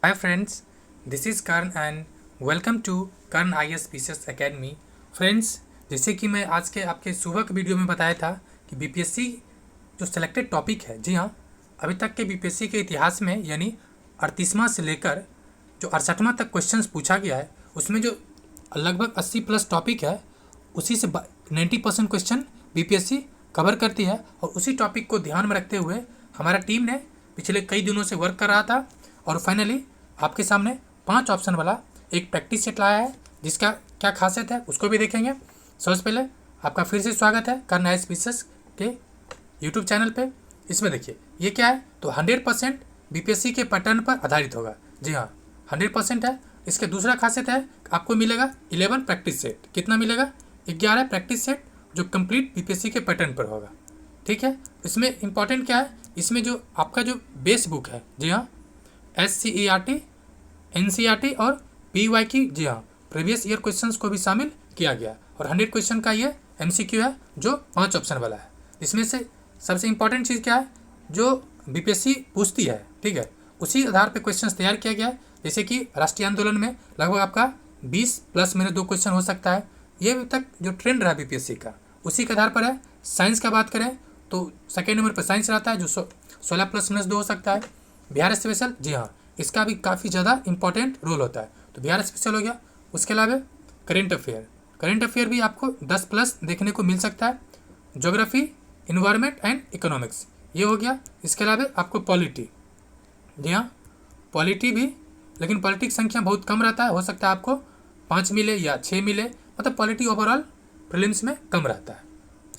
Hi friends, this is Karan and welcome to Karan IS PCS Academy. Friends, जैसे कि मैं आज के आपके सुबह के वीडियो में बताया था कि बीपीएससी जो सेलेक्टेड टॉपिक है, जी हाँ, अभी तक के बीपीएससी के इतिहास में यानी 38वां से लेकर जो 68वां तक क्वेश्चंस पूछा गया है, उसमें जो लगभग 80 प्लस टॉपिक है, उसी से 90% क्वेश्चन बीपीएससी कवर करती है। और उसी टॉपिक को ध्यान में रखते हुए हमारा टीम ने पिछले कई दिनों से वर्क कर रहा था और फाइनली आपके सामने 5 ऑप्शन वाला एक प्रैक्टिस सेट लाया है, जिसका क्या खासियत है उसको भी देखेंगे। सबसे पहले आपका फिर से स्वागत है करन आईएएस पीसीएस के यूट्यूब चैनल पे। इसमें देखिए ये क्या है, तो 100% बीपीएससी के पैटर्न पर आधारित होगा। जी हाँ, 100% है। इसके दूसरा खासियत है, आपको मिलेगा 11 प्रैक्टिस सेट। कितना मिलेगा? 11 प्रैक्टिस सेट जो कंप्लीट बीपीएससी के पैटर्न पर होगा। ठीक है, इसमें इंपॉर्टेंट क्या है, इसमें जो आपका जो बेस बुक है, जी हाँ, SCERT, NCERT और PY की, जी हाँ, प्रीवियस ईयर क्वेश्चंस को भी शामिल किया गया। और 100 क्वेश्चन का ये MCQ है जो 5 ऑप्शन वाला है। इसमें से सबसे इंपॉर्टेंट चीज़ क्या है, जो बीपीएससी पूछती है, ठीक है, उसी आधार पर क्वेश्चंस तैयार किया गया है। जैसे कि राष्ट्रीय आंदोलन में लगभग आपका 20 प्लस में 2 क्वेश्चन हो सकता है। ये अभी तक जो ट्रेंड रहा बीपीएससी का, उसी के आधार पर है। साइंस का बात करें तो सेकेंड नंबर पर साइंस रहता है जो 16 प्लस में 2 हो सकता है। बिहार स्पेशल, जी हाँ, इसका भी काफ़ी ज़्यादा इंपॉर्टेंट रोल होता है, तो बिहार स्पेशल हो गया। उसके अलावा करेंट अफेयर भी आपको 10 प्लस देखने को मिल सकता है। ज्योग्राफी, इन्वायरमेंट एंड इकोनॉमिक्स, ये हो गया। इसके अलावा आपको पॉलिटी, जी हाँ, पॉलिटी भी, लेकिन पॉलिटी की संख्या बहुत कम रहता है, हो सकता है आपको 5 मिले या 6 मिले, मतलब पॉलिटी ओवरऑल प्रीलिम्स में कम रहता है।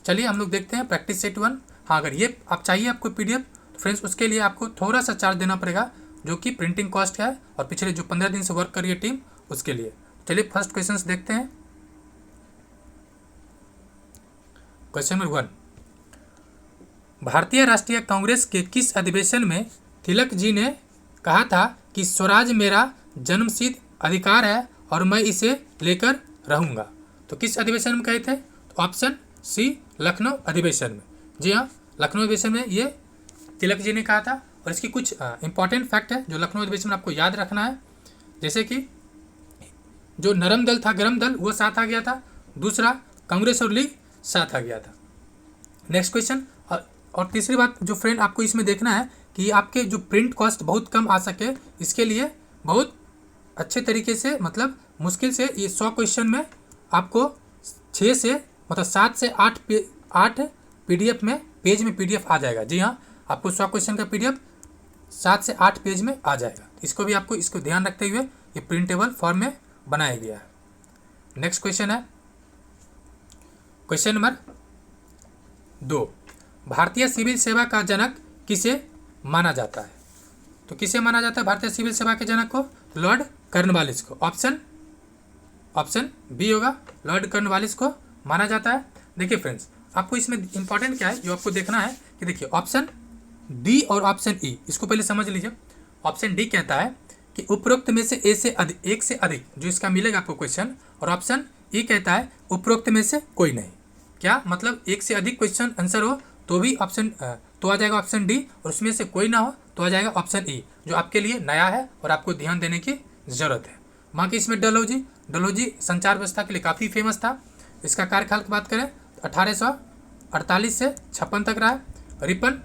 चलिए हम लोग देखते हैं प्रैक्टिस सेट 1। हाँ, अगर ये आप चाहिए आपको PDF, तो फ्रेंड्स उसके लिए आपको थोड़ा सा चार्ज देना पड़ेगा, जो कि प्रिंटिंग कॉस्ट है, और पिछले जो 15 दिन से वर्क कर रही है टीम, उसके लिए। चलिए फर्स्ट क्वेश्चन देखते हैं। क्वेश्चन नंबर 1, भारतीय राष्ट्रीय कांग्रेस के किस अधिवेशन में तिलक जी ने कहा था कि स्वराज मेरा जन्मसिद्ध अधिकार है और मैं इसे लेकर रहूँगा? तो किस अधिवेशन में कहे थे? तो ऑप्शन सी, लखनऊ अधिवेशन में। जी हाँ, लखनऊ अधिवेशन में ये तिलक जी ने कहा था। और इसकी कुछ इंपॉर्टेंट फैक्ट है जो लखनऊ अधिवेशन में आपको याद रखना है। जैसे कि जो नरम दल था, गरम दल, वो साथ आ गया था। दूसरा, कांग्रेस और लीग साथ आ गया था। Next question. और तीसरी बात जो फ्रेंड आपको इसमें देखना है कि आपके जो प्रिंट कॉस्ट बहुत कम आ सके, इसके लिए बहुत अच्छे तरीके से, मतलब मुश्किल से ये 100 क्वेश्चन में आपको 6 से, मतलब 7 से 8 PDF में, पेज में PDF आ जाएगा। जी हाँ, आपको 100 क्वेश्चन का PDF 7 से 8 पेज में आ जाएगा। इसको भी आपको इसको ध्यान रखते हुए ये प्रिंटेबल फॉर्म में बनाया गया है। नेक्स्ट क्वेश्चन है क्वेश्चन नंबर 2, भारतीय सिविल सेवा का जनक किसे माना जाता है? तो किसे माना जाता है भारतीय सिविल सेवा के जनक को? लॉर्ड कॉर्नवालिस को। ऑप्शन बी होगा, लॉर्ड कॉर्नवालिस को माना जाता है। देखिए फ्रेंड्स, आपको इसमें इंपॉर्टेंट क्या है जो आपको देखना है कि देखिए ऑप्शन डी और ऑप्शन ई, इसको पहले समझ लीजिए। ऑप्शन डी कहता है कि उपरोक्त में से एक से अधिक जो इसका मिलेगा आपको क्वेश्चन, और ऑप्शन ई कहता है उपरोक्त में से कोई नहीं। क्या मतलब? एक से अधिक क्वेश्चन आंसर हो तो भी ऑप्शन तो आ जाएगा ऑप्शन डी, और उसमें से कोई ना हो तो आ जाएगा ऑप्शन ई, जो आपके लिए नया है और आपको ध्यान देने की ज़रूरत है। बाकी इसमें डलहौजी संचार व्यवस्था के लिए काफ़ी फेमस था। इसका कार्यकाल की बात करें तो 1848 से 56 तक रहा है। रिपन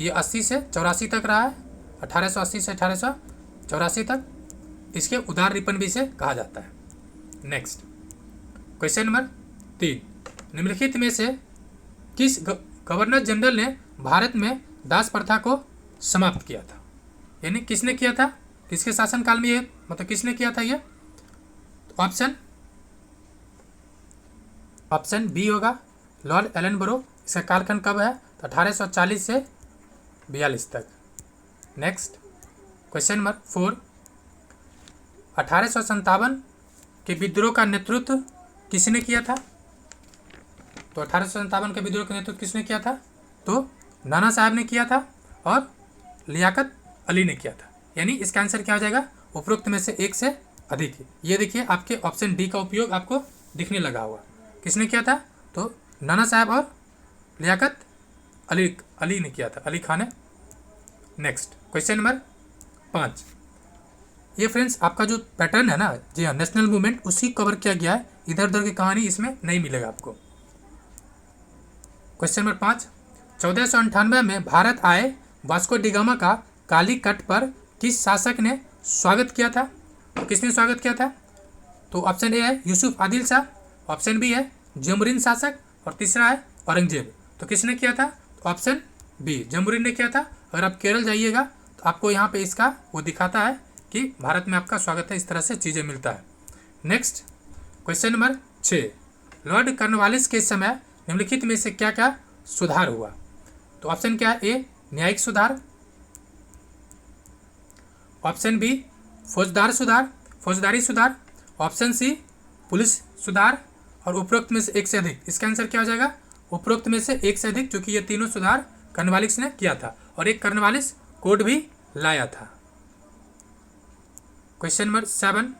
ये 80 से 84 तक रहा है, 1880 से 1884 तक। इसके उदार रिपन भी इसे कहा जाता है। नेक्स्ट क्वेश्चन नंबर 3, निम्नलिखित में से किस गवर्नर जनरल ने भारत में दास प्रथा को समाप्त किया था? यानी किसने किया था, किसके शासनकाल में ये, मतलब किसने किया था ये? तो ऑप्शन बी होगा, लॉर्ड एलनबरो। इसका कालखंड कब है? तो 1840 से 42 तक। नेक्स्ट क्वेश्चन नंबर 4, 1857 के विद्रोह का नेतृत्व किसने किया था? तो 1857 के विद्रोह का नेतृत्व किसने किया था? तो नाना साहब ने किया था और लियाकत अली ने किया था। यानी इसका आंसर क्या हो जाएगा? उपरोक्त में से एक से अधिक। ये देखिए आपके ऑप्शन डी का उपयोग आपको दिखने लगा हुआ। किसने किया था? तो नाना साहब और लियाकत अली ने किया था, अली खान ने। नेक्स्ट क्वेश्चन नंबर 5, ये फ्रेंड्स आपका जो पैटर्न है ना, जी हाँ, नेशनल मूवमेंट उसी कवर किया गया है, इधर उधर की कहानी इसमें नहीं मिलेगा आपको। क्वेश्चन नंबर 5, 1498 में भारत आए वास्को डी गामा का कालीकट पर किस शासक ने स्वागत किया था? तो किसने स्वागत किया था? तो ऑप्शन ए है यूसुफ आदिल शाह, ऑप्शन बी है जमुरीन शासक, और तीसरा है औरंगजेब। तो किसने किया था? तो ऑप्शन बी जमुरीन ने किया था। अगर आप केरल जाइएगा तो आपको यहाँ पे इसका वो दिखाता है कि भारत में आपका स्वागत है, इस तरह से चीज़ें मिलता है। Next question number 6, Lord Cornwallis के समय निम्नलिखित में से क्या क्या सुधार हुआ? तो ऑप्शन क्या है? ए न्यायिक सुधार, ऑप्शन बी फौजदारी सुधार, ऑप्शन सी पुलिस सुधार, और उपरोक्त में से एक से अधिक। इसका आंसर क्या हो जाएगा? उपरोक्त में से एक से अधिक, क्योंकि ये तीनों सुधार कॉर्नवालिस ने किया था और एक कॉर्नवालिस कोड भी लाया था। क्वेश्चन नंबर 7,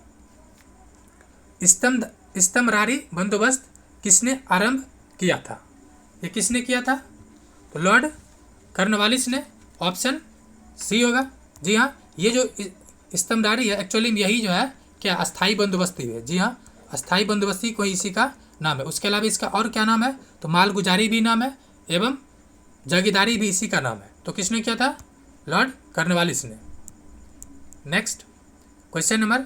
स्तंभरारी बंदोबस्त किसने आरंभ किया था? ये किसने किया था? तो लॉर्ड कॉर्नवालिस ने, ऑप्शन सी होगा। जी हाँ, ये जो स्तंभरारी है एक्चुअली यही जो है क्या अस्थाई बंदोबस्ती है। जी हाँ, अस्थाई बंदोबस्ती कोई इसी का नाम है। उसके अलावा इसका और क्या नाम है? तो मालगुजारी भी नाम है एवं जागीरदारी भी इसी का नाम है। तो किसने किया था? लॉर्ड कॉर्नवालिस ने। नेक्स्ट क्वेश्चन नंबर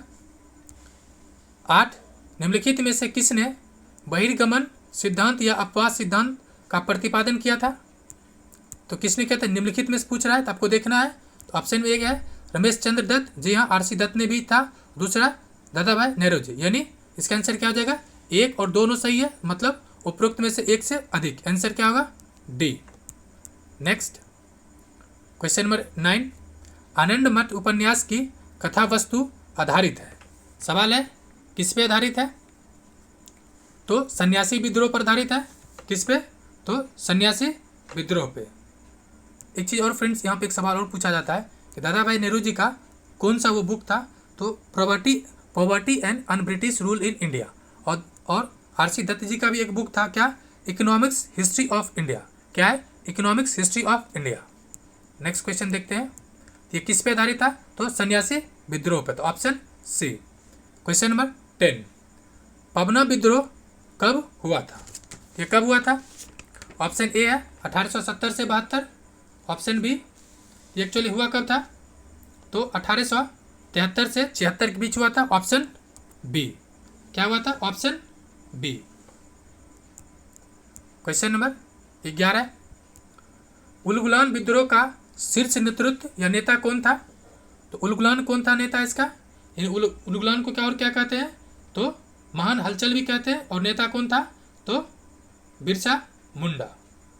8, निम्नलिखित में से किसने बहिर्गमन सिद्धांत या अपवाद सिद्धांत का प्रतिपादन किया था? तो किसने किया था? निम्नलिखित में से पूछ रहा है तो आपको देखना है। तो ऑप्शन एक है रमेश चंद्र दत्त, जी हाँ आरसी दत्त ने भी था। दूसरा दादा भाई नेहरू, यानी इसका आंसर क्या हो जाएगा? एक और दोनों सही है, मतलब उपरोक्त में से एक से अधिक। आंसर क्या होगा? डी। नेक्स्ट क्वेश्चन नंबर 9, आनंद मठ उपन्यास की कथा वस्तु आधारित है। सवाल है किस पे आधारित है? तो सन्यासी विद्रोह पर आधारित है। किस पे? तो सन्यासी विद्रोह पे। एक चीज़ और फ्रेंड्स, यहाँ पे एक सवाल और पूछा जाता है कि दादा भाई नेहरू जी का कौन सा वो बुक था? तो poverty and un British rule in India, और आरसी दत्त जी का भी एक बुक था क्या? Economics history of India. क्या है? Economics history of India. Next question देखते हैं, ये किस पे आधारित था? तो सन्यासी विद्रोह पे। तो ऑप्शन सी। क्वेश्चन नंबर 10, पबना विद्रोह कब हुआ था? ये कब हुआ था? ऑप्शन ए है 1870 से 72, ऑप्शन बी ये एक्चुअली हुआ कब था? तो 1873 से 76 के बीच हुआ था। ऑप्शन बी क्या हुआ था? Option B. क्वेश्चन नंबर 11, उलगुलान विद्रोह का शीर्ष नेतृत्व या नेता कौन था? तो उलगुलान कौन था नेता इसका? उलगुलान को क्या और क्या कहते हैं? तो महान हलचल भी कहते हैं। और नेता कौन था? तो बिरसा मुंडा।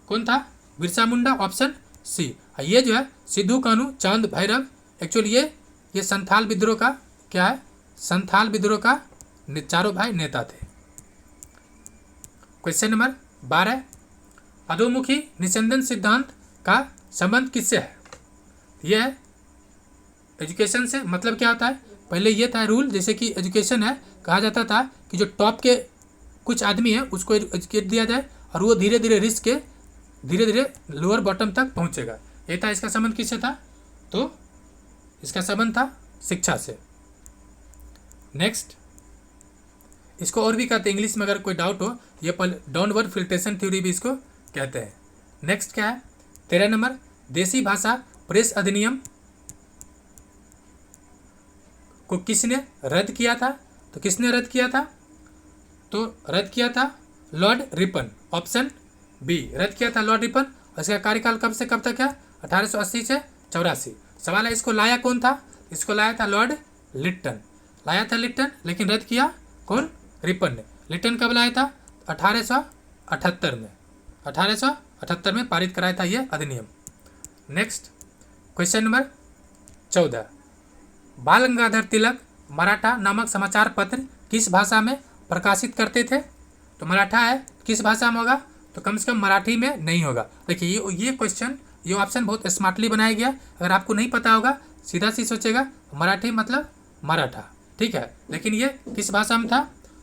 कौन था? बिरसा मुंडा। Option C. ये जो है सिद्धू कानू चांद भैरव, एक्चुअली ये संथाल विद्रोह का क्या है? संथाल विद्रोह का चारों भाई नेता थे। क्वेश्चन नंबर 12, अधोमुखी निस्यंदन सिद्धांत का संबंध किससे है? यह है एजुकेशन से। मतलब क्या होता है? पहले ये था रूल, जैसे कि एजुकेशन है, कहा जाता था कि जो टॉप के कुछ आदमी है उसको एजुकेट दिया जाए और वो धीरे धीरे रिस्क के धीरे धीरे लोअर बॉटम तक पहुंचेगा। ये था। इसका संबंध किससे था? तो इसका संबंध था शिक्षा से। नेक्स्ट, इसको और भी कहते हैं इंग्लिश में, अगर कोई डाउट हो, ये डाउनवर्ड फिल्ट्रेशन थ्योरी भी इसको कहते हैं। नेक्स्ट क्या है? 13 नंबर, देसी भाषा प्रेस अधिनियम को किसने रद्द किया था? तो किसने रद्द किया था? तो रद्द किया था लॉर्ड रिपन। ऑप्शन बी रद्द किया था लॉर्ड रिपन। और इसका कार्यकाल कब से कब तक है? 1880 से 84। सवाल है इसको लाया कौन था? इसको लाया था लॉर्ड लिट्टन। लाया था लिट्टन, लेकिन रद्द किया कौन? रिपन ने। लिट्टन कब लाया था? 1878 में। 1878 में पारित कराया था यह अधिनियम। नेक्स्ट क्वेश्चन नंबर 14, बाल गंगाधर तिलक मराठा नामक समाचार पत्र किस भाषा में प्रकाशित करते थे? तो मराठा है, किस भाषा में होगा? तो कम से कम मराठी में नहीं होगा। देखिए ये क्वेश्चन, ये ऑप्शन बहुत स्मार्टली बनाया गया। अगर आपको नहीं पता होगा, सीधा सी सोचेगा मराठी मतलब मराठा, ठीक है, लेकिन ये किस भाषा में था?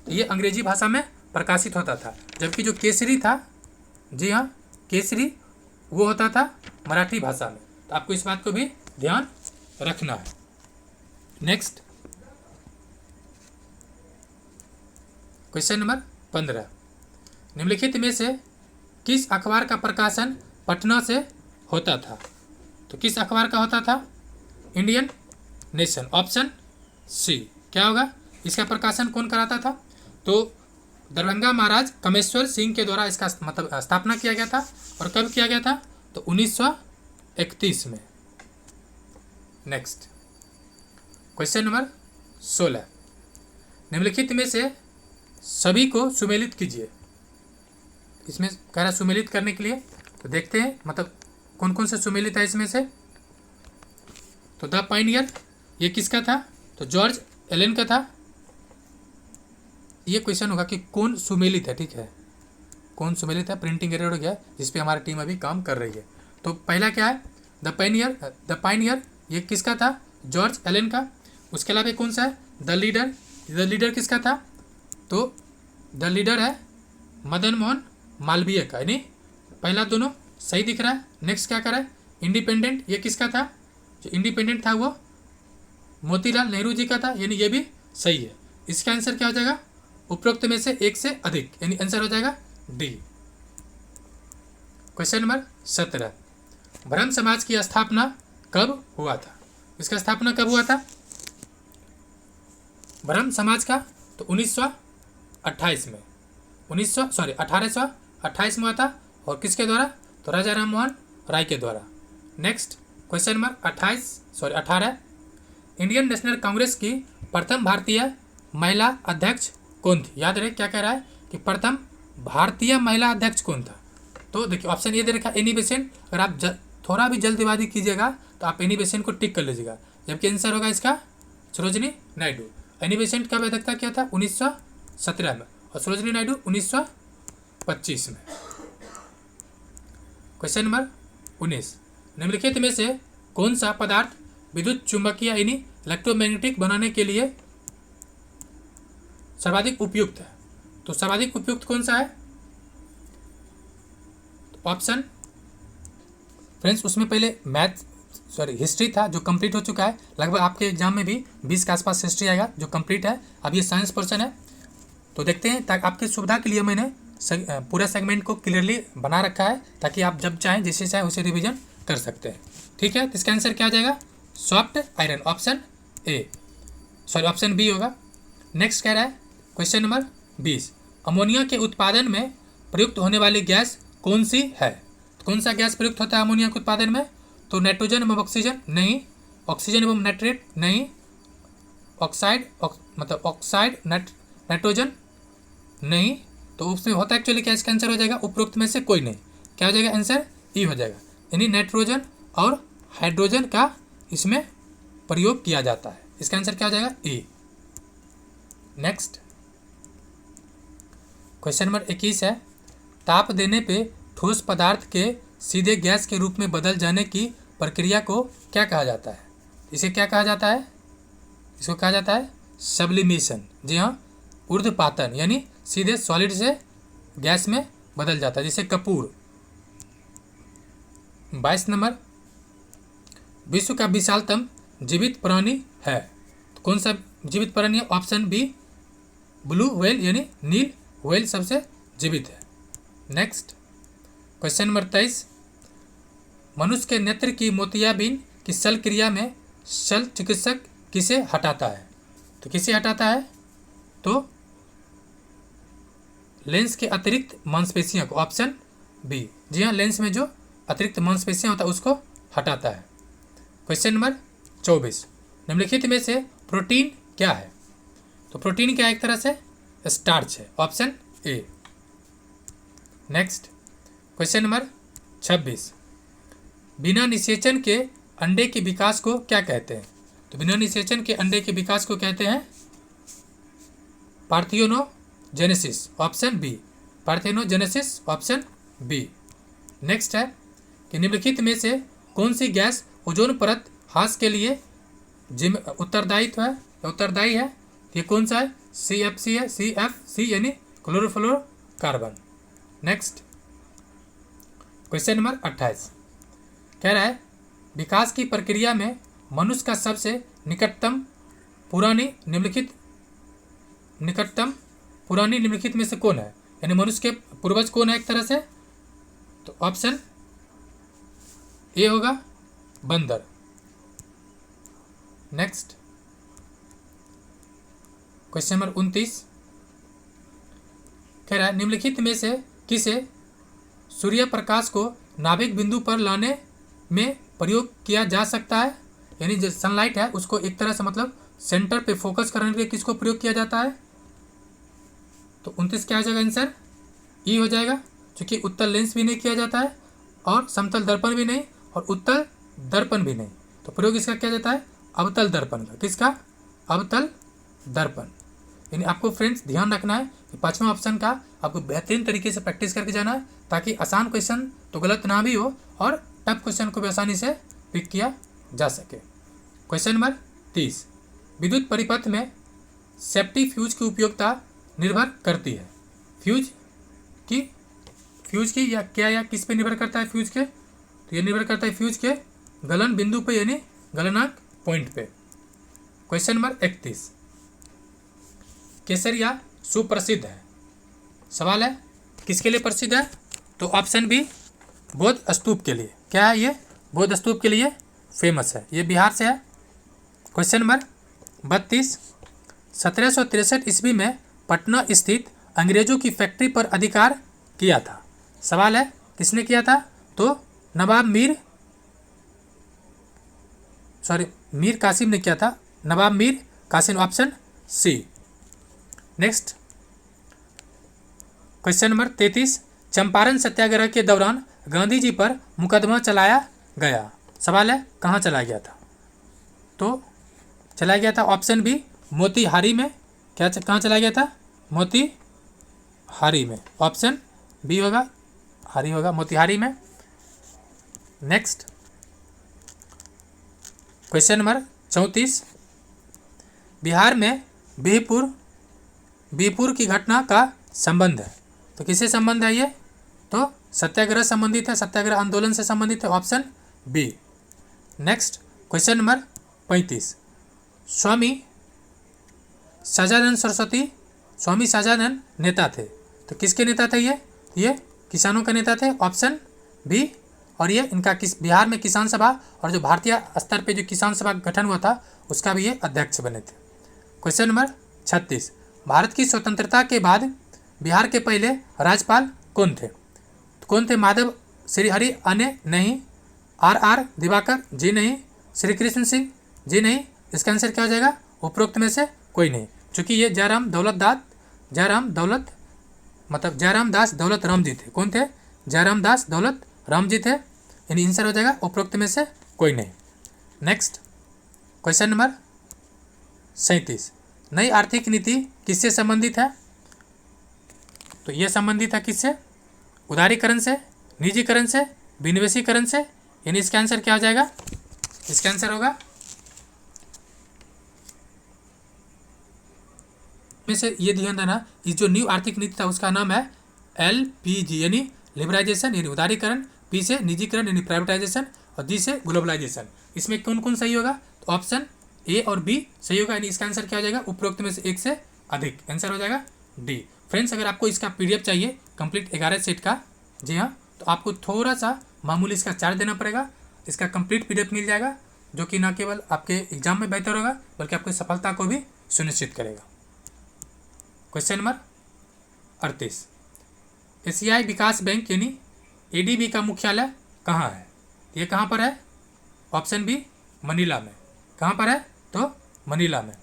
तो ये अंग्रेजी भाषा में प्रकाशित होता था। जबकि जो केसरी था, जी हाँ केसरी, वो होता था मराठी भाषा में। तो आपको इस बात को भी ध्यान रखना है। नेक्स्ट क्वेश्चन नंबर 15, निम्नलिखित में से किस अखबार का प्रकाशन पटना से होता था? तो किस अखबार का होता था? Indian Nation, option C. क्या होगा? इसका प्रकाशन कौन कराता था? तो दरभंगा महाराज कामेश्वर सिंह के द्वारा इसका मतलब स्थापना किया गया था। और कब किया गया था? तो 1931 में। नेक्स्ट क्वेश्चन नंबर 16, निम्नलिखित में से सभी को सुमेलित कीजिए। इसमें कह रहा सुमेलित करने के लिए, तो देखते हैं मतलब कौन कौन से सुमेलित है इसमें से। तो द पायनियर ये किसका था? तो जॉर्ज एलन का था। ये क्वेश्चन होगा कि कौन सुमेलित है, ठीक है, कौन सुमेलित है, प्रिंटिंग एरर हो गया जिस पे हमारी टीम अभी काम कर रही है। तो पहला क्या है? द पायनियर ये किसका था? जॉर्ज एलन का। उसके अलावा कौन सा है? द लीडर किसका था? तो द लीडर है मदन मोहन मालवीय का, यानी पहला दोनों सही दिख रहा है। नेक्स्ट क्या करा है? इंडिपेंडेंट ये किसका था? जो इंडिपेंडेंट था वो मोतीलाल नेहरू जी का था, यानी ये भी सही है। इसका आंसर क्या हो जाएगा? उपरोक्त में से एक से अधिक, यानी आंसर हो जाएगा डी। क्वेश्चन नंबर 17, ब्रह्म समाज की स्थापना कब हुआ था? इसका स्थापना कब हुआ था ब्रह्म समाज का? तो 1828 में, 1828 में हुआ था। और किसके द्वारा? तो राजा राम मोहन राय के द्वारा। Next question number 18, Indian national Congress की प्रथम भारतीय महिला अध्यक्ष कौन थी? याद रहे क्या कह रहा है कि प्रथम भारतीय महिला अध्यक्ष कौन था? तो देखिए ऑप्शन ये दे रखा एनी बेसेंट। अगर आप थोड़ा भी जल्दबाजी कीजिएगा तो आप एनी बेसेंट को टिक कर लीजिएगा, जबकि आंसर होगा इसका सरोजिनी नायडू। एनी बेसेंट कब अध्यक्षता किया था? 1917 में, और सरोजिनी नायडू 1925 में। क्वेश्चन नंबर 19, निम्नलिखित में से कौन सा पदार्थ विद्युत चुंबकीय यानी इलेक्ट्रोमैग्नेटिक बनाने के लिए सर्वाधिक उपयुक्त है? तो सर्वाधिक उपयुक्त कौन सा है? तो ऑप्शन फ्रेंड्स उसमें पहले हिस्ट्री था जो कंप्लीट हो चुका है। लगभग आपके एग्जाम में भी 20 के आसपास हिस्ट्री आएगा जो कंप्लीट है। अब ये साइंस पर्सन है, तो देखते हैं। ताकि आपकी सुविधा के लिए मैंने पूरा सेगमेंट को क्लियरली बना रखा है, ताकि आप जब चाहें जैसे चाहें उसे रिवीजन कर सकते हैं, ठीक है। तो इसका आंसर क्या आ जाएगा? सॉफ्ट आयरन, ऑप्शन बी होगा। नेक्स्ट कह रहा है क्वेश्चन नंबर 20, अमोनिया के उत्पादन में प्रयुक्त होने वाली गैस कौन सी है? तो कौन सा गैस प्रयुक्त होता है अमोनिया के उत्पादन में? तो नाइट्रोजन एवं ऑक्सीजन नहीं, ऑक्सीजन एवं नाइट्रेट नहीं, ऑक्साइड नाइट्रोजन नहीं। तो उसमें होता है एक्चुअली क्या? इसका आंसर हो जाएगा उपरोक्त में से कोई नहीं। क्या हो जाएगा? आंसर ई हो जाएगा, यानी नाइट्रोजन और हाइड्रोजन का इसमें प्रयोग किया जाता है। इसका आंसर क्या हो जाएगा? ई। नेक्स्ट क्वेश्चन नंबर 21 है, ताप देने पे ठोस पदार्थ के सीधे गैस के रूप में बदल जाने की प्रक्रिया को क्या कहा जाता है? इसे क्या कहा जाता है? इसको कहा जाता है सब्लिमेशन। जी हाँ, ऊर्ध्वपातन, यानी सीधे सॉलिड से गैस में बदल जाता है, जैसे कपूर। 22 नंबर, विश्व का विशालतम जीवित प्राणी है? तो कौन सा जीवित प्राणी है? ऑप्शन बी ब्लू व्हेल, यानी नील व्हेल सबसे जीवित है। नेक्स्ट क्वेश्चन नंबर 23, मनुष्य के नेत्र की मोतियाबिंद की शल्य क्रिया में शल्य चिकित्सक किसे हटाता है? तो किसे हटाता है? तो लेंस के अतिरिक्त मांसपेशियों को, ऑप्शन बी। जी हाँ, लेंस में जो अतिरिक्त मांसपेशियां होता है उसको हटाता है। क्वेश्चन नंबर 24, निम्नलिखित में से प्रोटीन क्या है? तो प्रोटीन क्या एक तरह से स्टार्च है, ऑप्शन ए। नेक्स्ट क्वेश्चन नंबर 26, बिना निषेचन के अंडे के विकास को क्या कहते हैं? तो बिना निषेचन के अंडे के विकास को कहते हैं parthenogenesis, option B. Parthenogenesis, option B. Next है कि निम्नलिखित में से कौन सी गैस ओजोन परत ह्रास के लिए उत्तरदायी है? ये कौन सा है? CFC है, CFC यानी क्लोरोफ्लोरोकार्बन। नेक्स्ट क्वेश्चन नंबर 28 कह रहा है, विकास की प्रक्रिया में मनुष्य का सबसे निकटतम पुरानी निम्नलिखित में से कौन है, यानी मनुष्य के पूर्वज कौन है एक तरह से, तो ऑप्शन ए होगा बंदर। नेक्स्ट क्वेश्चन नंबर 29 कह रहा है निम्नलिखित में से किसे सूर्य प्रकाश को नाभिक बिंदु पर लाने में प्रयोग किया जा सकता है, यानी जो सनलाइट है उसको एक तरह से मतलब सेंटर पे फोकस करने के लिए किसको प्रयोग किया जाता है, तो 29 क्या हो जाएगा आंसर, ई हो जाएगा, क्योंकि उत्तल लेंस भी नहीं किया जाता है और समतल दर्पण भी नहीं और उत्तल दर्पण भी नहीं, तो प्रयोग इसका किया जाता है अवतल दर्पण का। किसका, अवतल दर्पण। यानी आपको फ्रेंड्स ध्यान रखना है कि 5वां ऑप्शन का आपको बेहतरीन तरीके से प्रैक्टिस करके जाना है, ताकि आसान क्वेश्चन तो गलत ना भी हो और टफ क्वेश्चन को भी आसानी से पिक किया जा सके। क्वेश्चन नंबर 30 विद्युत परिपथ में सेफ्टी फ्यूज की उपयोगिता निर्भर करती है, फ्यूज की या क्या या किस पे निर्भर करता है फ्यूज के, तो ये निर्भर करता है फ्यूज के गलन बिंदु पे यानी गलनांक पॉइंट पे। क्वेश्चन नंबर 31 केसरिया सुप्रसिद्ध है, सवाल है किसके लिए प्रसिद्ध है, तो ऑप्शन बी बौद्ध स्तूप के लिए। क्या है ये, बौद्ध स्तूप के लिए फेमस है, ये बिहार से है। क्वेश्चन नंबर 32 1763 ईस्वी में पटना स्थित अंग्रेजों की फैक्ट्री पर अधिकार किया था, सवाल है किसने किया था, तो नवाब मीर कासिम ने किया था, Nawab Mir Qasim, option C. Next question number 33 Champaran Satyagraha के दौरान गांधी जी पर मुकदमा चलाया गया, सवाल है कहाँ चलाया गया था, तो चलाया गया था ऑप्शन बी मोतीहारी में। क्या कहाँ चलाया गया था, मोतीहारी में, ऑप्शन बी होगा हारी होगा मोतीहारी में। नेक्स्ट क्वेश्चन नंबर 34 बिहार में बिहपुर की घटना का संबंध है, तो किससे संबंध है ये, तो सत्याग्रह संबंधित है, सत्याग्रह आंदोलन से संबंधित है, option B. Next question number 35 Swami Sahajanand नेता थे, तो किसके नेता थे ये किसानों का नेता थे, ऑप्शन बी। और ये इनका बिहार में किसान सभा और जो भारतीय स्तर पे जो किसान सभा गठन हुआ था उसका भी ये अध्यक्ष बने थे। क्वेश्चन नंबर 36 भारत की स्वतंत्रता के बाद बिहार के पहले राज्यपाल कौन थे, तो कौन थे, माधव श्रीहरि अन्य नहीं, आर दिवाकर जी नहीं, श्री कृष्ण सिंह जी नहीं, इसका आंसर क्या हो जाएगा, उपरोक्त में से कोई नहीं, क्योंकि ये जयराम दास दौलत राम जी थे। कौन थे, जयराम दास दौलत राम जी थे, यानी आंसर हो जाएगा उपरोक्त में से कोई नहीं। नेक्स्ट क्वेश्चन नंबर 37 नई आर्थिक नीति किससे संबंधित है, तो ये संबंधित है किससे, उदारीकरण से, निजीकरण से, विनिवेशीकरण से, यानी इसका आंसर क्या हो जाएगा, इसका आंसर होगा में से ये ध्यान देना, इस जो न्यू आर्थिक नीति था उसका नाम है LPG यानी लिबराइजेशन यानी उदारीकरण, P से निजीकरण यानी प्राइवेटाइजेशन और D से ग्लोबलाइजेशन। इसमें कौन कौन सही होगा, तो ऑप्शन ए और बी सही होगा, यानी इसका आंसर क्या हो जाएगा, उपरोक्त में से एक से अधिक, आंसर हो जाएगा डी। फ्रेंड्स अगर आपको इसका PDF चाहिए कंप्लीट 11 सेट का, जी हाँ, तो आपको थोड़ा सा मामूली इसका चार्ज देना पड़ेगा, इसका कंप्लीट PDF मिल जाएगा, जो कि न केवल आपके एग्जाम में बेहतर होगा बल्कि आपकी सफलता को भी सुनिश्चित करेगा। क्वेश्चन नंबर 38 एशियाई विकास बैंक यानी ADB का मुख्यालय कहाँ है, ये कहाँ पर है, ऑप्शन बी मनीला में, कहाँ पर है, तो मनीला में।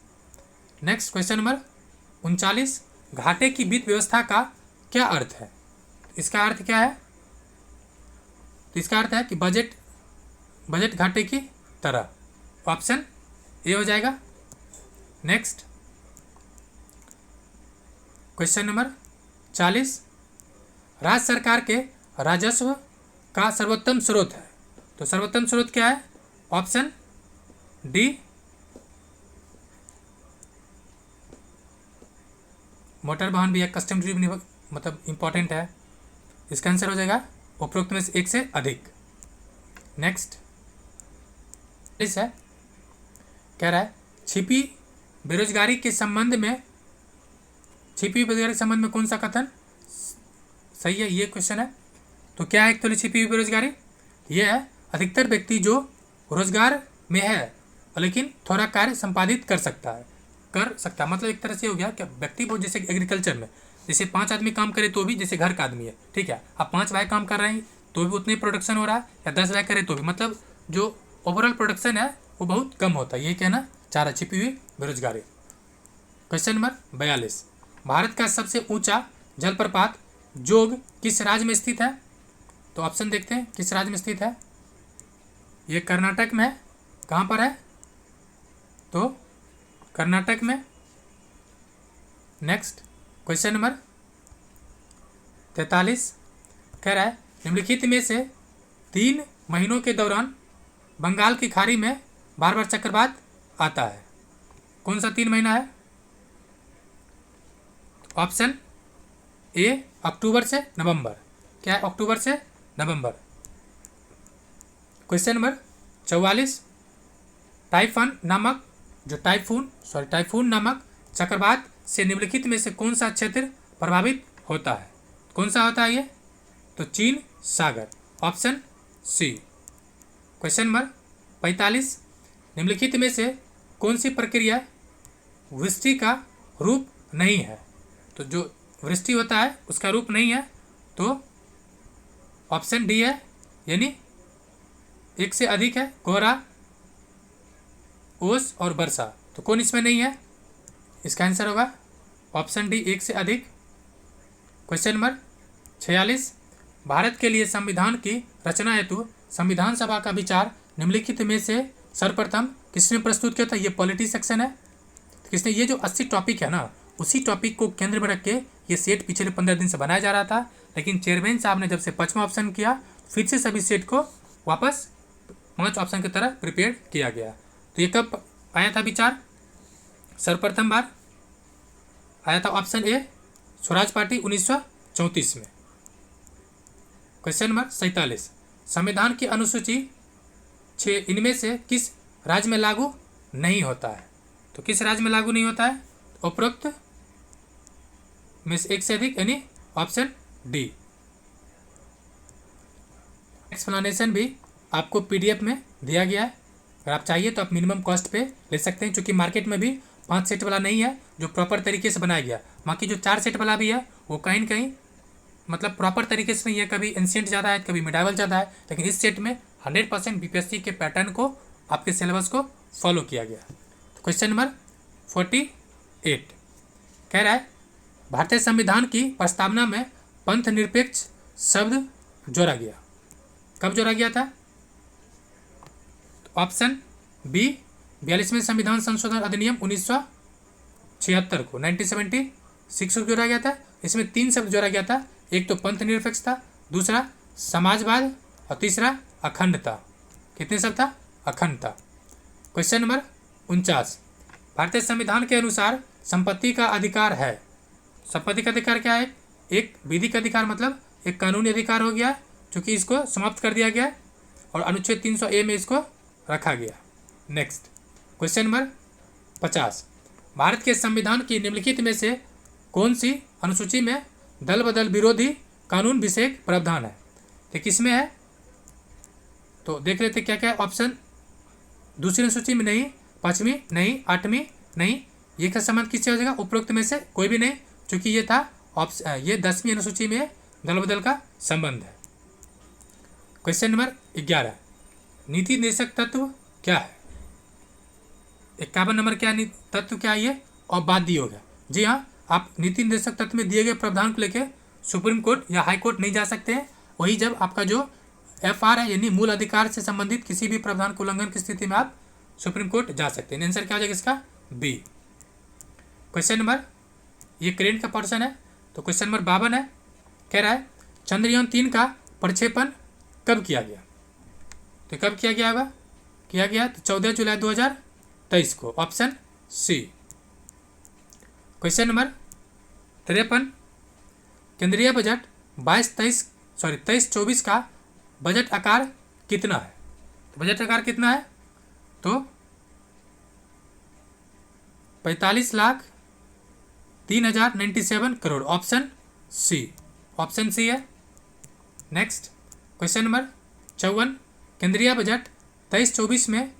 नेक्स्ट क्वेश्चन नंबर 39 घाटे की वित्त व्यवस्था का क्या अर्थ है, इसका अर्थ क्या है, तो इसका अर्थ है कि बजट घाटे की तरह, ऑप्शन ए हो जाएगा। नेक्स्ट क्वेश्चन नंबर 40 राज्य सरकार के राजस्व का सर्वोत्तम स्रोत है, तो सर्वोत्तम स्रोत क्या है, ऑप्शन डी मोटर वाहन भी एक कस्टम ड्यूटी मतलब इंपॉर्टेंट है, इसका आंसर हो जाएगा उपरोक्त में से एक से अधिक। नेक्स्ट इस है कह रहा है छिपी बेरोजगारी के संबंध में छिपी हुई बेरोजगारी के संबंध में कौन सा कथन सही है, ये क्वेश्चन है। तो क्या है एक्चुअली छिपी हुई बेरोजगारी? ये है अधिकतर व्यक्ति जो रोजगार में है लेकिन थोड़ा कार्य संपादित कर सकता है। मतलब एक तरह से हो गया कि व्यक्ति बहुत, जैसे एग्रीकल्चर में जैसे 5 आदमी काम करे तो भी, जैसे घर का आदमी है, ठीक है, अब 5 भाई काम कर रहे हैं तो भी उतने प्रोडक्शन हो रहा है, या 10 भाई करे तो भी, मतलब जो ओवरऑल प्रोडक्शन है वो बहुत कम होता है। ये कहना चाह रहा छिपी हुई बेरोजगारी। क्वेश्चन नंबर 42, भारत का सबसे ऊंचा जलप्रपात जोग किस राज्य में स्थित है? तो ऑप्शन देखते हैं किस राज्य में स्थित है। ये कर्नाटक में है। कहाँ पर है? तो कर्नाटक में। नेक्स्ट क्वेश्चन नंबर 43 कह रहा है निम्नलिखित में से 3 महीनों के दौरान बंगाल की खाड़ी में बार बार चक्रवात आता है। कौन सा 3 महीना है? ऑप्शन ए अक्टूबर से नवंबर। क्या है? अक्टूबर से नवंबर। क्वेश्चन नंबर 44, टाइफून नामक चक्रवात से निम्नलिखित में से कौन सा क्षेत्र प्रभावित होता है? कौन सा होता है ये? तो चीन सागर, ऑप्शन सी। क्वेश्चन नंबर 45, निम्नलिखित में से कौन सी प्रक्रिया वृष्टि का रूप नहीं है? तो जो वृष्टि होता है उसका रूप नहीं है, तो ऑप्शन डी है, यानी एक से अधिक है, कोहरा, ओस और वर्षा। तो कौन इसमें नहीं है? इसका आंसर होगा ऑप्शन डी, एक से अधिक। क्वेश्चन नंबर 46, भारत के लिए संविधान की रचना हेतु संविधान सभा का विचार निम्नलिखित में से सर्वप्रथम किसने प्रस्तुत किया था? ये पॉलिटी सेक्शन है। किसने? ये जो 80 टॉपिक है ना, उसी टॉपिक को केंद्र में रख के ये सेट पिछले 15 दिन से बनाया जा रहा था, लेकिन चेयरमैन साहब ने जब से 5वां ऑप्शन किया, फिर से सभी सेट को वापस 5 ऑप्शन की तरह प्रिपेयर किया गया। तो ये कब आया था विचार? सर्वप्रथम बार आया था ऑप्शन ए, स्वराज पार्टी 1934 में। क्वेश्चन नंबर 47, संविधान की अनुसूची 6 इनमें से किस राज्य में लागू नहीं होता है? तो किस राज्य में लागू नहीं होता है? उपरोक्त में से एक से अधिक, यानी ऑप्शन डी। एक्सप्लेनेशन भी आपको पीडीएफ में दिया गया है, अगर आप चाहिए तो आप मिनिमम कॉस्ट पे ले सकते हैं, क्योंकि मार्केट में भी 5 सेट वाला नहीं है जो प्रॉपर तरीके से बनाया गया। बाकी जो 4 सेट वाला भी है वो कहीं न कहीं मतलब प्रॉपर तरीके से नहीं है, कभी एंशिएंट ज़्यादा है, कभी मिडाइवल ज़्यादा है, लेकिन इस सेट में 100% बीपीएससी के पैटर्न को, आपके सिलेबस को फॉलो किया गया। तो क्वेश्चन नंबर 48 कह रहा है भारतीय संविधान की प्रस्तावना में पंथ निरपेक्ष शब्द जोड़ा गया। कब जोड़ा गया था? ऑप्शन बी, 42वें संविधान संशोधन अधिनियम 1976 को, 1976 को जोड़ा गया था। इसमें 3 शब्द जोड़ा गया था, एक तो पंथ निरपेक्ष था, दूसरा समाजवाद और तीसरा अखंडता। कितने शब्द था? अखंडता। क्वेश्चन नंबर 49, भारतीय संविधान के अनुसार संपत्ति का अधिकार है। संपत्ति का अधिकार क्या है? एक विधिक अधिकार, मतलब एक कानूनी अधिकार हो गया, चूँकि इसको समाप्त कर दिया गया और अनुच्छेद 300A में इसको रखा गया। नेक्स्ट क्वेश्चन नंबर 50, भारत के संविधान की निम्नलिखित में से कौन सी अनुसूची में दल बदल विरोधी कानून विषयक प्रावधान है? तो किसमें है? तो देख लेते क्या क्या है। ऑप्शन दूसरी अनुसूची में नहीं, 5वीं नहीं, 8वीं नहीं। ये का संबंध किससे हो जाएगा? उपरोक्त में से कोई भी नहीं, क्योंकि ये था ये 10वीं अनुसूची में दल बदल का संबंध है। क्वेश्चन नंबर 11, नीति निर्देशक तत्व क्या है? 51 नंबर क्या तत्व क्या है ये? और बाध्य हो गया। जी हाँ, आप नीति निर्देशक तत्व में दिए गए प्रावधान को लेकर सुप्रीम कोर्ट या हाई कोर्ट नहीं जा सकते हैं। वही जब आपका जो FR है, यानी मूल अधिकार से संबंधित किसी भी प्रावधान को उल्लंघन की स्थिति में आप सुप्रीम कोर्ट जा सकते हैं। आंसर क्या हो जाएगा इसका? बी। क्वेश्चन नंबर, ये करेंट का पोर्शन है, तो क्वेश्चन नंबर 52 है, कह रहा है चंद्रयान 3 का प्रक्षेपण कब किया गया? तो कब किया गया होगा? किया गया तो 14 जुलाई 2023 को, ऑप्शन सी। क्वेश्चन नंबर 53, केंद्रीय बजट 23-24 का बजट आकार कितना है? तो बजट आकार कितना है? तो 45 लाख 3097 करोड़, ऑप्शन सी है। नेक्स्ट क्वेश्चन नंबर 54, केंद्रीय बजट 23-24 में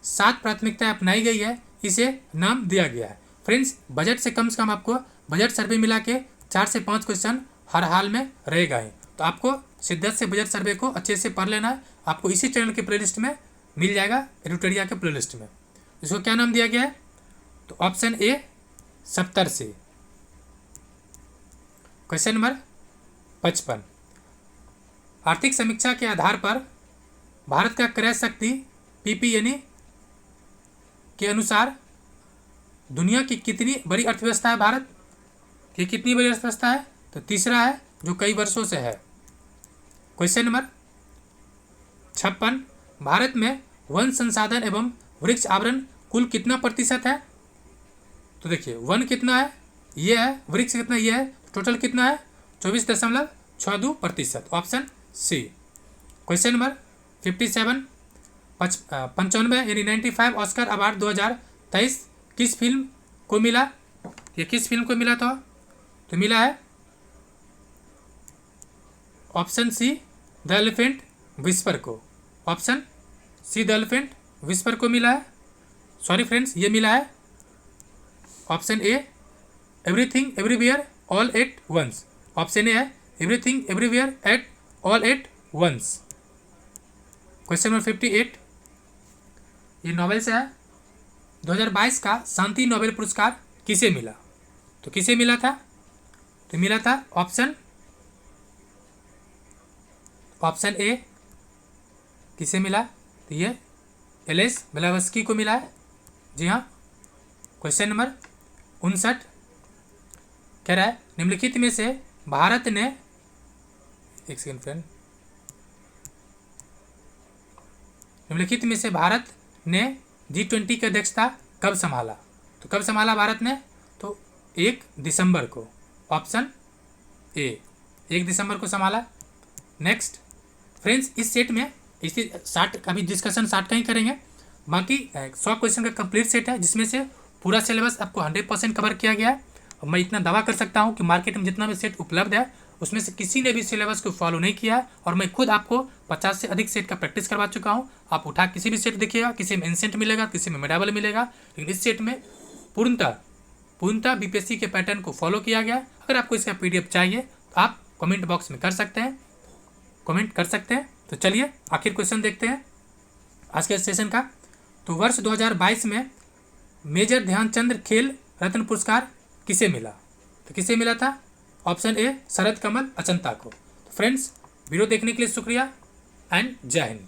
7 प्राथमिकताएं अपनाई गई है, इसे नाम दिया गया है। फ्रेंड्स, बजट से कम आपको बजट सर्वे मिला के 4 से 5 क्वेश्चन हर हाल में रहेगा ही, तो आपको शिद्दत से बजट सर्वे को अच्छे से पढ़ लेना है। आपको इसी चैनल के प्लेलिस्ट में मिल जाएगा, एडुटेरिया के प्लेलिस्ट में। इसको क्या नाम दिया गया है? तो ऑप्शन ए 70 से। क्वेश्चन नंबर 55, आर्थिक समीक्षा के आधार पर भारत का क्रय शक्ति पीपी यानी के अनुसार दुनिया की कितनी बड़ी अर्थव्यवस्था है भारत? ये कितनी बड़ी अर्थव्यवस्था है? तो तीसरा है, जो कई वर्षों से है। क्वेश्चन नंबर 56, भारत में वन संसाधन एवं वृक्ष आवरण कुल कितना प्रतिशत है? तो देखिए, वन कितना है, ये है, वृक्ष कितना, ये है, टोटल कितना है? 24.62%, ऑप्शन सी। क्वेश्चन नंबर 57, 95 यानी 95 ऑस्कर अवार्ड 2023 किस फिल्म को मिला? ये किस फिल्म को मिला था? तो मिला है option C, the elephant whisper को। Option C, the elephant whisper को मिला है। सॉरी फ्रेंड्स, ये मिला है option A, everything everywhere all at once. Option A है everything everywhere at all at once. Question number 58, ये नोबेल से है। 2022 का शांति नोबेल पुरस्कार किसे मिला? तो किसे मिला था? तो मिला था ऑप्शन ए, किसे मिला? तो ये एलेस ब्लावस्की को मिला है। जी हाँ। क्वेश्चन नंबर 59 कह रहा है, निम्नलिखित में से भारत ने, एक सेकंड फ्रेंड, निम्नलिखित में से भारत ने G20 की अध्यक्षता कब संभाला? तो कब संभाला भारत ने? तो 1 दिसंबर को। ऑप्शन ए, 1 दिसंबर को संभाला। नेक्स्ट फ्रेंड्स, इस सेट में इसी 60 का भी डिस्कशन 60 का ही करेंगे। बाकी 100 क्वेश्चन का कंप्लीट सेट है, जिसमें से पूरा सिलेबस आपको 100% कवर किया गया है। और मैं इतना दावा कर सकता हूँ कि मार्केट में जितना भी सेट उपलब्ध है, उसमें से किसी ने भी सिलेबस को फॉलो नहीं किया है। और मैं खुद आपको 50 से अधिक सेट का प्रैक्टिस करवा चुका हूँ। आप उठा किसी भी सेट देखिएगा, किसी में इंसेंट मिलेगा, किसी में मेडाबल मिलेगा, लेकिन इस सेट में पूर्णतः बीपीएससी के पैटर्न को फॉलो किया गया। अगर आपको इसका PDF चाहिए तो आप कमेंट बॉक्स में कमेंट कर सकते हैं। तो चलिए आखिर क्वेश्चन देखते हैं आज के सेशन का। तो वर्ष 2022 में मेजर ध्यानचंद खेल रत्न पुरस्कार किसे मिला? तो किसे मिला था? ऑप्शन ए, शरद कमल अचंता को। तो फ्रेंड्स, वीडियो देखने के लिए शुक्रिया एंड जय हिंद।